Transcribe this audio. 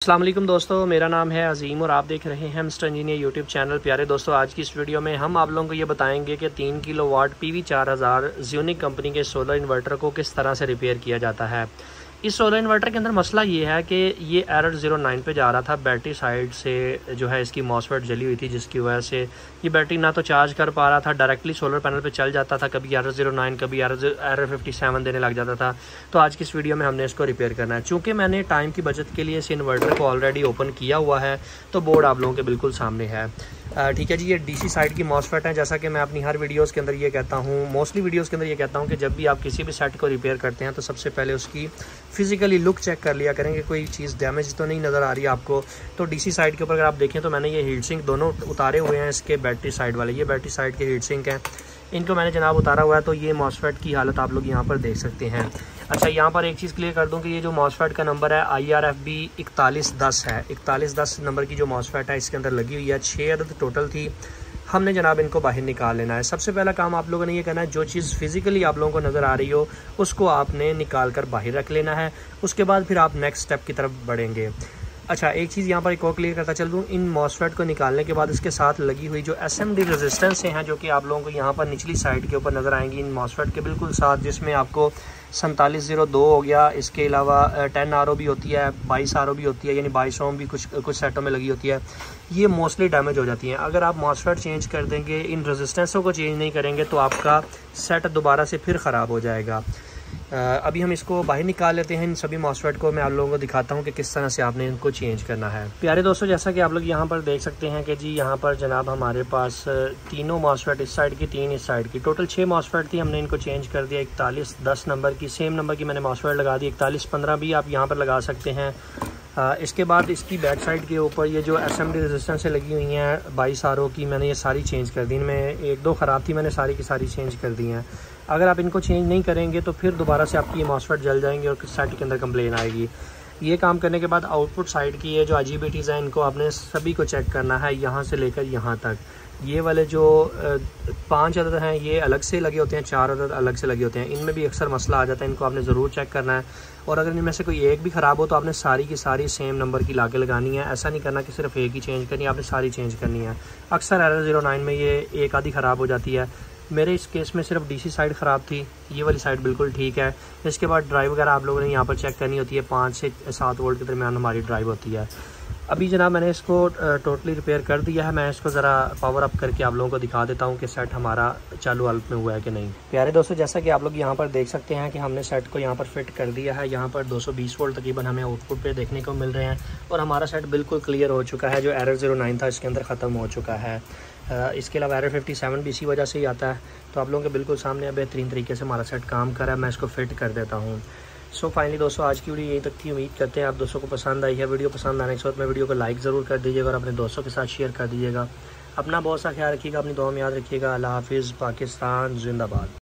अस्सलाम वालेकुम दोस्तों, मेरा नाम है अजीम और आप देख रहे हैं मिस्टर इंजीनियर यूट्यूब चैनल। प्यारे दोस्तों, आज की इस वीडियो में हम आप लोगों को ये बताएंगे कि 3 किलोवाट PV 4000 ज़्यूनिक कंपनी के सोलर इन्वर्टर को किस तरह से रिपेयर किया जाता है। इस सोलर इन्वर्टर के अंदर मसला ये है कि ये एरर 09 पे जा रहा था। बैटरी साइड से जो है इसकी मॉसफेट जली हुई थी, जिसकी वजह से ये बैटरी ना तो चार्ज कर पा रहा था, डायरेक्टली सोलर पैनल पे चल जाता था, कभी एरर 09 कभी एरर 57 देने लग जाता था। तो आज की इस वीडियो में हमने इसको रिपेयर करना है। चूँकि मैंने टाइम की बचत के लिए इस इन्वर्टर को ऑलरेडी ओपन किया हुआ है, तो बोर्ड आप लोगों के बिल्कुल सामने है। ठीक है जी, ये DC साइड की मॉसफेट है। जैसा कि मैं अपनी हर वीडियोस के अंदर ये कहता हूँ, मोस्टली वीडियोस के अंदर ये कहता हूँ कि जब भी आप किसी भी सेट को रिपेयर करते हैं तो सबसे पहले उसकी फिजिकली लुक चेक कर लिया करेंगे, कोई चीज़ डैमेज तो नहीं नज़र आ रही है आपको। तो DC साइड के ऊपर अगर आप देखें तो मैंने ये हीट सिंक दोनों उतारे हुए हैं। इसके बैटरी साइड वाले, ये बैटरी साइड के हीट सिंक हैं, इनको मैंने जनाब उतारा हुआ है। तो ये मॉसफेट की हालत आप लोग यहाँ पर देख सकते हैं। अच्छा, यहाँ पर एक चीज़ क्लियर कर दूँ कि ये जो मॉसफेट का नंबर है IRFB 4110 है। 4110 नंबर की जो मॉसफेट है इसके अंदर लगी हुई है। 6 अदद टोटल थी। हमने जनाब इनको बाहर निकाल लेना है। सबसे पहला काम आप लोगों ने ये करना है, जो चीज़ फिजिकली आप लोगों को नज़र आ रही हो उसको आपने निकाल कर बाहर रख लेना है। उसके बाद फिर आप नेक्स्ट स्टेप की तरफ बढ़ेंगे। अच्छा, एक चीज़ यहाँ पर एक और क्लियर करता चल दूँ, इन मॉसफेट को निकालने के बाद इसके साथ लगी हुई जो SMD रेजिस्टेंस हैं, जो कि आप लोगों को यहाँ पर निचली साइड के ऊपर नज़र आएंगी इन मॉसफेट के बिल्कुल साथ, जिसमें आपको 4702 हो गया। इसके अलावा 10 ROB होती है, 22 ROB होती है, यानी 22 ओम भी कुछ सेटों में लगी होती है। ये मोस्टली डैमेज हो जाती हैं। अगर आप मॉसफेट चेंज कर देंगे, इन रेजिस्टेंसों को चेंज नहीं करेंगे, तो आपका सेट दोबारा से फिर ख़राब हो जाएगा। अभी हम इसको बाहर निकाल लेते हैं। इन सभी मॉसफेट को मैं आप लोगों को दिखाता हूँ कि किस तरह से आपने इनको चेंज करना है। प्यारे दोस्तों, जैसा कि आप लोग यहाँ पर देख सकते हैं कि जी यहाँ पर जनाब हमारे पास तीनों मॉसफेट इस साइड की, 3 इस साइड की, टोटल 6 मॉसफेट थी। हमने इनको चेंज कर दिया। 4110 नंबर की, सेम नंबर की मैंने मॉसफेट लगा दी। 4115 भी आप यहाँ पर लगा सकते हैं। इसके बाद इसकी बैक साइड के ऊपर ये जो SMD रेजिस्टेंस से लगी हुई हैं 22 RO की, मैंने ये सारी चेंज कर दी। इनमें 1-2 ख़राब थी, मैंने सारी की सारी चेंज कर दी हैं। अगर आप इनको चेंज नहीं करेंगे तो फिर दोबारा से आपकी ये मॉसफेट जल जाएंगे और सेट के अंदर कंप्लेन आएगी। ये काम करने के बाद आउटपुट साइड की ये जो IGBTs हैं, इनको आपने सभी को चेक करना है, यहाँ से लेकर यहाँ तक। ये वाले जो 5 अदद हैं ये अलग से लगे होते हैं, 4 अदद अलग से लगे होते हैं। इनमें भी अक्सर मसला आ जाता है, इनको आपने ज़रूर चेक करना है। और अगर इनमें से कोई एक भी ख़राब हो तो आपने सारी की सारी सेम नंबर की लाके लगानी है। ऐसा नहीं करना कि सिर्फ एक ही चेंज करनी है, आपने सारी चेंज करनी है। अक्सर एरर 09 में ये एक आधी ख़राब हो जाती है। मेरे इस केस में सिर्फ DC साइड ख़राब थी, ये वाली साइड बिल्कुल ठीक है। इसके बाद ड्राइव वगैरह आप लोगों ने यहाँ पर चेक करनी होती है। 5 से 7 वोल्ट के दरमियान हमारी ड्राइव होती है। अभी जनाब मैंने इसको टोटली रिपेयर कर दिया है। मैं इसको ज़रा पावर अप करके आप लोगों को दिखा देता हूँ कि सेट हमारा चालू हालत में हुआ है कि नहीं। प्यारे दोस्तों, जैसा कि आप लोग यहाँ पर देख सकते हैं कि हमने सेट को यहाँ पर फिट कर दिया है। यहाँ पर 220 वोल्ट तकरीबन हमें आउटपुट पे देखने को मिल रहे हैं और हमारा सेट बिल्कुल क्लियर हो चुका है। जो एरर 09 था इसके अंदर ख़त्म हो चुका है। इसके अलावा एरर 57 भी इसी वजह से ही आता है। तो आप लोगों के बिल्कुल सामने बेहतरीन तरीके से हमारा सेट काम कर रहा है। मैं इसको फिट कर देता हूँ। सो फाइनली दोस्तों, आज की वीडियो यहीं तक थी। उम्मीद करते हैं आप दोस्तों को पसंद आई है। वीडियो पसंद आने के साथ में वीडियो को लाइक ज़रूर कर दीजिएगा और अपने दोस्तों के साथ शेयर कर दीजिएगा। अपना बहुत सा ख्याल रखिएगा, अपनी दुआ में याद रखिएगा। अल्लाह हाफिज़। पाकिस्तान जिंदाबाद।